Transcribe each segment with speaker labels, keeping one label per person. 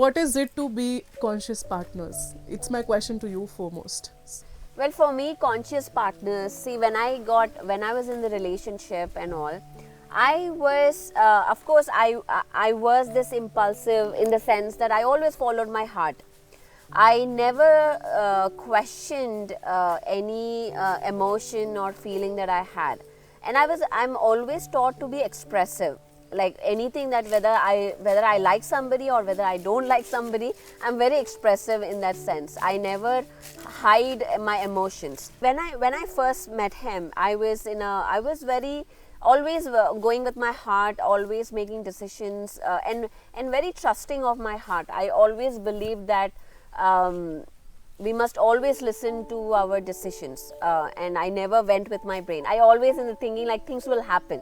Speaker 1: what is it to be conscious partners? It's my question to you foremost.
Speaker 2: Well, for me, conscious partners, see, when I was in the relationship and all, I was, of course, I was this impulsive in the sense that I always followed my heart. I never questioned any emotion or feeling that I had. And I'm always taught to be expressive. Like anything, that whether I like somebody or whether I don't like somebody, I'm very expressive in that sense. I never hide my emotions. When I first met him, I was very always going with my heart, always making decisions, and very trusting of my heart. I always believed that we must always listen to our decisions, and I never went with my brain. I always in the thinking like things will happen.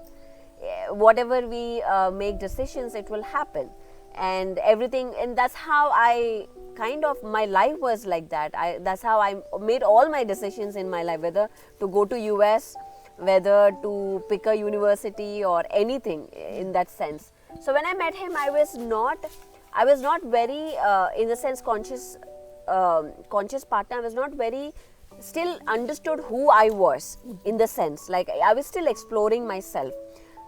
Speaker 2: Whatever we make decisions, it will happen, and everything. And that's how I kind of, my life was like that. That's how I made all my decisions in my life, whether to go to US, whether to pick a university or anything in that sense. So when I met him, I was not very in the sense conscious partner. I was not very still understood who I was, in the sense like I was still exploring myself.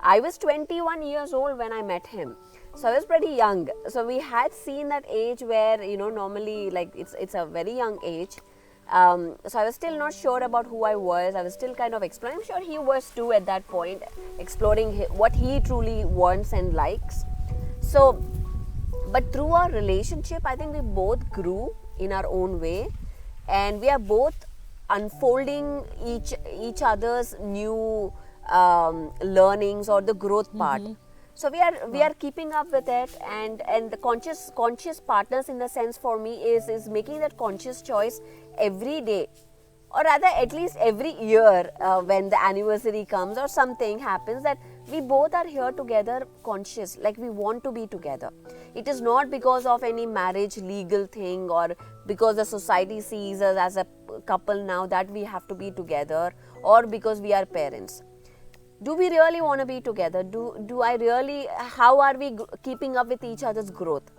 Speaker 2: I was 21 years old when I met him, so I was pretty young. So we had seen that age where, normally like it's a very young age. So I was still not sure about who I was. I was still kind of exploring. I'm sure he was too at that point, exploring what he truly wants and likes. So, but through our relationship, I think we both grew in our own way, and we are both unfolding each other's new learnings or the growth part. So we are keeping up with it, and the conscious partners in the sense for me is making that conscious choice every day, or rather at least every year, when the anniversary comes or something happens, that we both are here together conscious, like we want to be together. It is not because of any marriage legal thing, or because the society sees us as a couple now that we have to be together, or because we are parents. Do we really want to be together? Do I really, how are we keeping up with each other's growth?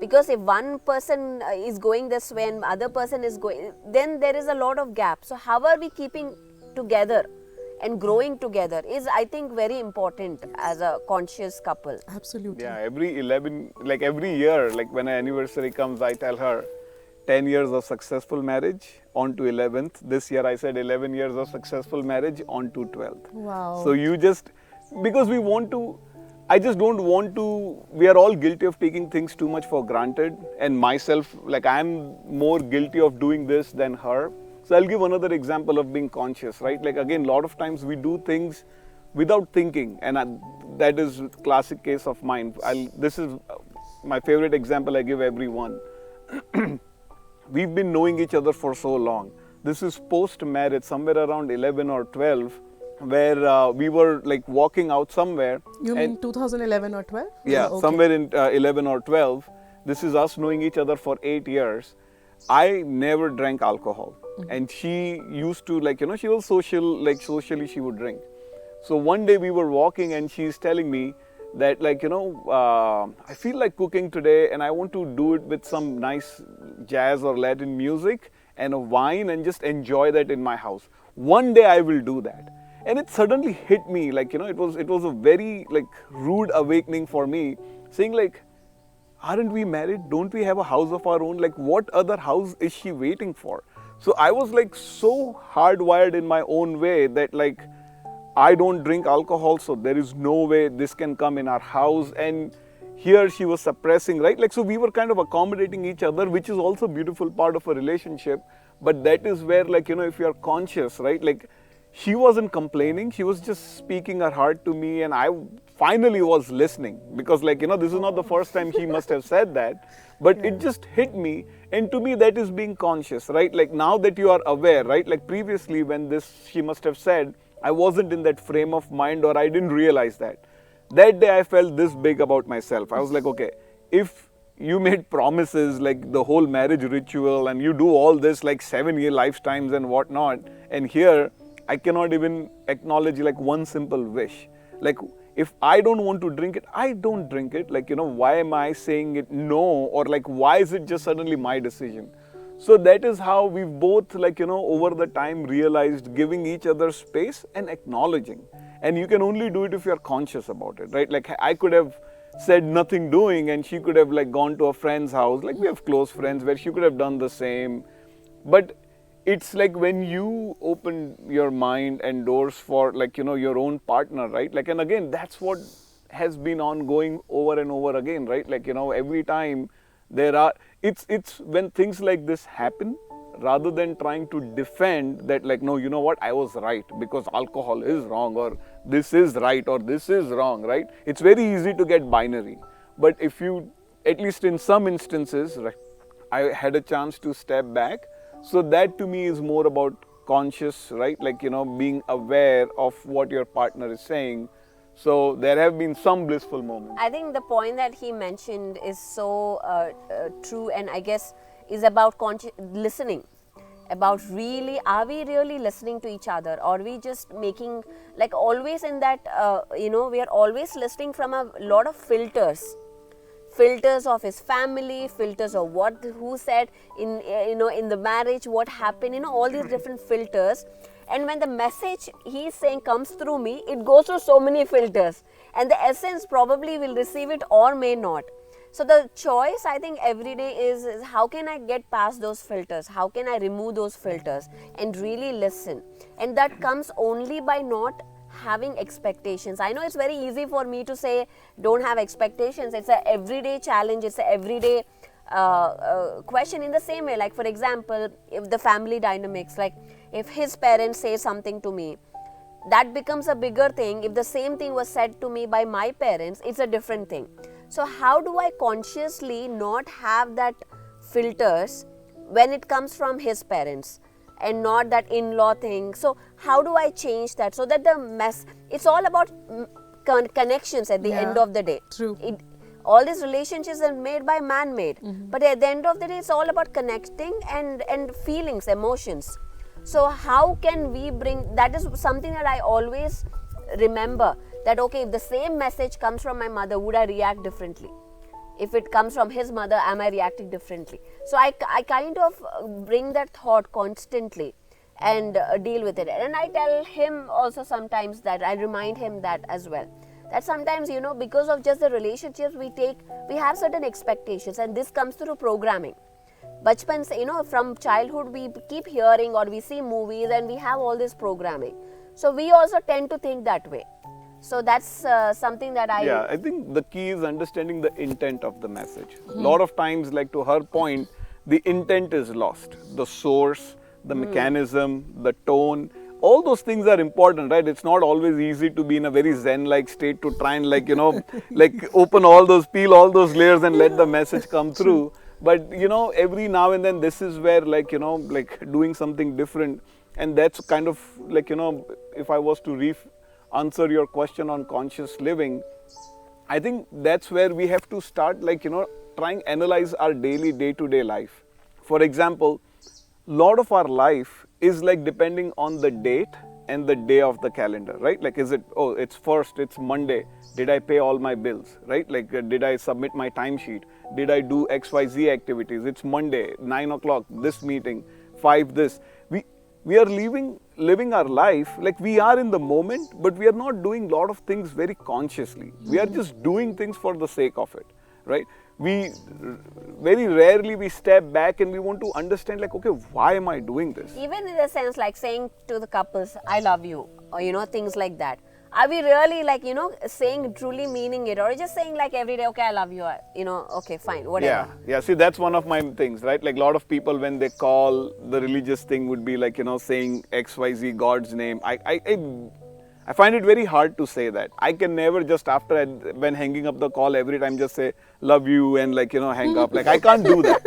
Speaker 2: Because if one person is going this way and other person is going, then there is a lot of gap. So how are we keeping together and growing together is, I think, very important as a conscious couple.
Speaker 1: Absolutely.
Speaker 3: Yeah, every year, like when an anniversary comes, I tell her 10 years of successful marriage on to 11th. This year I said 11 years of successful marriage on to 12th.
Speaker 1: Wow.
Speaker 3: So because we want to, I just don't want to, we are all guilty of taking things too much for granted, and myself, like I'm more guilty of doing this than her. So I'll give another example of being conscious, right? Like again, a lot of times we do things without thinking, and that is classic case of mine. This is my favorite example I give everyone. We've been knowing each other for so long. This is post-marriage, somewhere around 11 or 12, where we were like walking out somewhere.
Speaker 1: You mean 2011 or 12?
Speaker 3: Yeah,
Speaker 1: okay.
Speaker 3: Somewhere in 11 or 12. This is us knowing each other for 8 years. I never drank alcohol. And she used to, she was socially she would drink. So one day we were walking and she's telling me that I feel like cooking today and I want to do it with some nice jazz or Latin music and a wine and just enjoy that in my house. One day I will do that. And it suddenly hit me, it was a very rude awakening for me, saying aren't we married? Don't we have a house of our own? What other house is she waiting for? So I was so hardwired in my own way that I don't drink alcohol, so there is no way this can come in our house. And here she was suppressing, right? So we were kind of accommodating each other, which is also a beautiful part of a relationship. But that is where if you are conscious, right? She wasn't complaining, she was just speaking her heart to me, and I finally was listening, because this is not the first time she must have said that, but it just hit me. And to me that is being conscious, right? Now that you are aware, right? Previously when she must have said, I wasn't in that frame of mind, or I didn't realize that. That day I felt this big about myself. I was okay, if you made promises the whole marriage ritual and you do all this 7-year lifetimes and whatnot, and here I cannot even acknowledge one simple wish. If I don't want to drink it, I don't drink it. Like, why am I saying it no? Or like, why is it just suddenly my decision? So that is how we've both, over the time realized giving each other space and acknowledging. And you can only do it if you're conscious about it, right? Like, I could have said nothing doing, and she could have like gone to a friend's house. Like, we have close friends where she could have done the same. But it's like when you open your mind and doors for your own partner, right? Like, and again, that's what has been ongoing over and over again, right? Like, every time it's when things like this happen, rather than trying to defend that, like, no, you know what, I was right because alcohol is wrong, or this is right, or this is wrong, right? It's very easy to get binary. But if you, at least in some instances, right, I had a chance to step back. So that to me is more about conscious, right? Like, being aware of what your partner is saying. So there have been some blissful moments.
Speaker 2: I think the point that he mentioned is so true, and I guess is about listening. About really, are we really listening to each other, or are we just making, like, always in that, we are always listening from a lot of filters of his family, filters of who said in the marriage, what happened, all these different filters. And when the message he is saying comes through me, it goes through so many filters, and the essence probably will receive it or may not. So the choice, I think, every day is how can I get past those filters? How can I remove those filters and really listen? And that comes only by not having expectations. I know it's very easy for me to say don't have expectations. It's an everyday challenge. It's an everyday question. In the same way, like, for example, if the family dynamics, like if his parents say something to me, that becomes a bigger thing. If the same thing was said to me by my parents, it's a different thing. So how do I consciously not have that filters when it comes from his parents and not that in-law thing? So how do I change that so that it's all about connections at the end of the day.
Speaker 1: True.
Speaker 2: All these relationships are made by man-made, but at the end of the day, it's all about connecting and feelings, emotions. So how can we bring, that is something that I always remember, that okay, if the same message comes from my mother, would I react differently? If it comes from his mother, am I reacting differently? So I kind of bring that thought constantly and deal with it. And I tell him also sometimes that, I remind him that as well. That sometimes, because of just the relationships we have certain expectations, and this comes through programming. Bachpan se, from childhood we keep hearing or we see movies and we have all this programming. So we also tend to think that way. So that's something that
Speaker 3: I think the key is understanding the intent of the message. A lot of times, like to her point, the intent is lost. The source, the mechanism, the tone, all those things are important, right? It's not always easy to be in a very Zen-like state to try and like open all those, peel all those layers and let the message come through. But, every now and then this is where like doing something different. And that's kind of like, if I was to answer your question on conscious living, I think that's where we have to start trying analyze our daily day-to-day life. For example, a lot of our life is like depending on the date and the day of the calendar, right? Like, is it, it's Monday, did I pay all my bills, right? Like, did I submit my timesheet? Did I do XYZ activities? It's Monday, 9 o'clock, this meeting, 5 this. We are living our life like we are in the moment, but we are not doing a lot of things very consciously. We are just doing things for the sake of it, right? We very rarely we step back and we want to understand like, okay, why am I doing this?
Speaker 2: Even in the sense like saying to the couples, I love you, or things like that. Are we really saying, truly meaning it, or just saying like every day, okay, I love you, okay, fine, whatever.
Speaker 3: Yeah. See, that's one of my things, right? Like a lot of people, when they call, the religious thing would be like, saying XYZ, God's name. I find it very hard to say that. I can never just when hanging up the call every time just say, love you and hang up. Like, I can't do that.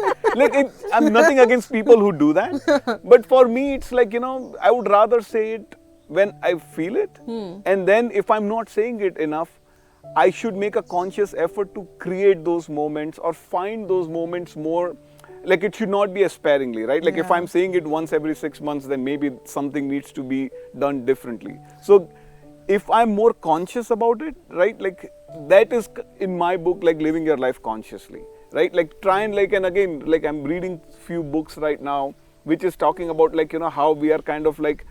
Speaker 3: I'm nothing against people who do that. But for me, it's like, I would rather say it when I feel it, and then if I'm not saying it enough, I should make a conscious effort to create those moments or find those moments more. Like, it should not be sparingly, right? Like, if I'm saying it once every 6 months, then maybe something needs to be done differently. So if I'm more conscious about it, right, like that is in my book, like living your life consciously, right? Like try and like, and again, like I'm reading few books right now, which is talking about like, how we are kind of like,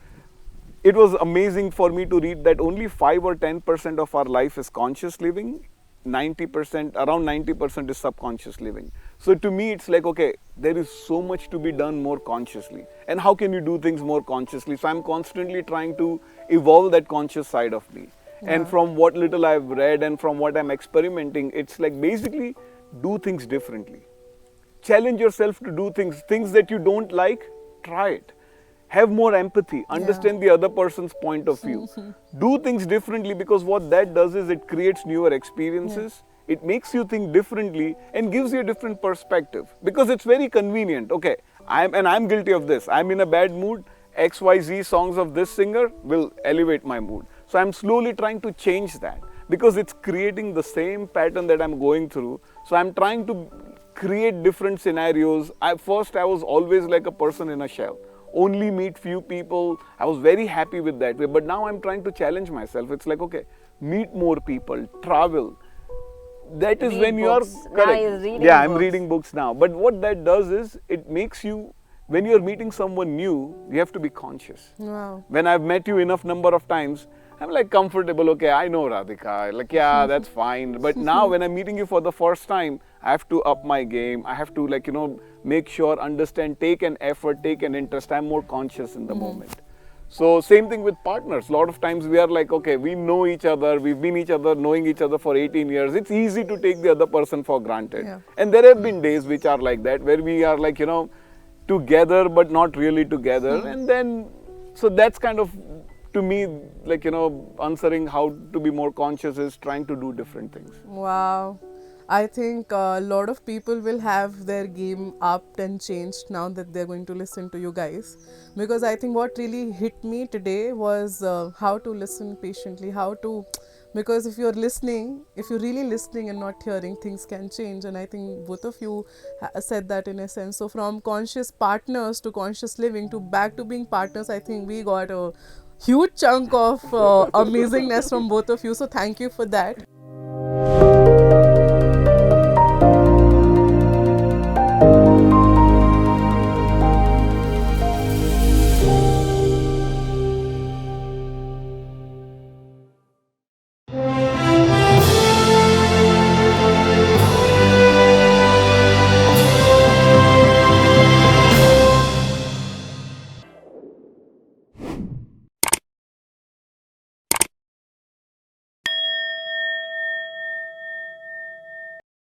Speaker 3: it was amazing for me to read that only 5 or 10% of our life is conscious living, 90%, around 90% is subconscious living. So to me, it's like, okay, there is so much to be done more consciously. And how can you do things more consciously? So I'm constantly trying to evolve that conscious side of me. And from what little I've read and from what I'm experimenting, it's like basically do things differently. Challenge yourself to do things that you don't like, try it. Have more empathy, understand the other person's point of view. Do things differently, because what that does is it creates newer experiences. It makes you think differently and gives you a different perspective, because it's very convenient. Okay, I'm guilty of this. I'm in a bad mood. XYZ songs of this singer will elevate my mood. So I'm slowly trying to change that, because it's creating the same pattern that I'm going through. So I'm trying to create different scenarios. First I was always like a person in a shell. Only meet few people. I was very happy with that way. But now I'm trying to challenge myself. It's like, okay, meet more people, travel. That is
Speaker 2: Read
Speaker 3: when you are
Speaker 2: books. Now
Speaker 3: correct.
Speaker 2: he's reading
Speaker 3: Yeah, I'm
Speaker 2: books.
Speaker 3: reading books now. But what that does is it makes you, when you're meeting someone new, you have to be conscious.
Speaker 1: Wow.
Speaker 3: When I've met you enough number of times, I'm like comfortable. Okay, I know Radhika. Like, yeah, that's fine. But now when I'm meeting you for the first time, I have to up my game. I have to like, make sure, understand, take an effort, take an interest. I'm more conscious in the moment. So same thing with partners. A lot of times we are like, okay, we know each other. We've been knowing each other for 18 years. It's easy to take the other person for granted.
Speaker 1: Yeah.
Speaker 3: And there have been days which are like that, where we are like, together, but not really together. And then, so that's kind of, to me, like, answering how to be more conscious is trying to do different things.
Speaker 1: Wow. I think a lot of people will have their game upped and changed now that they're going to listen to you guys. Because I think what really hit me today was how to listen patiently, because if you're really listening and not hearing, things can change. And I think both of you said that in a sense. So from conscious partners to conscious living to back to being partners, I think we got a huge chunk of amazingness from both of you. So thank you for that.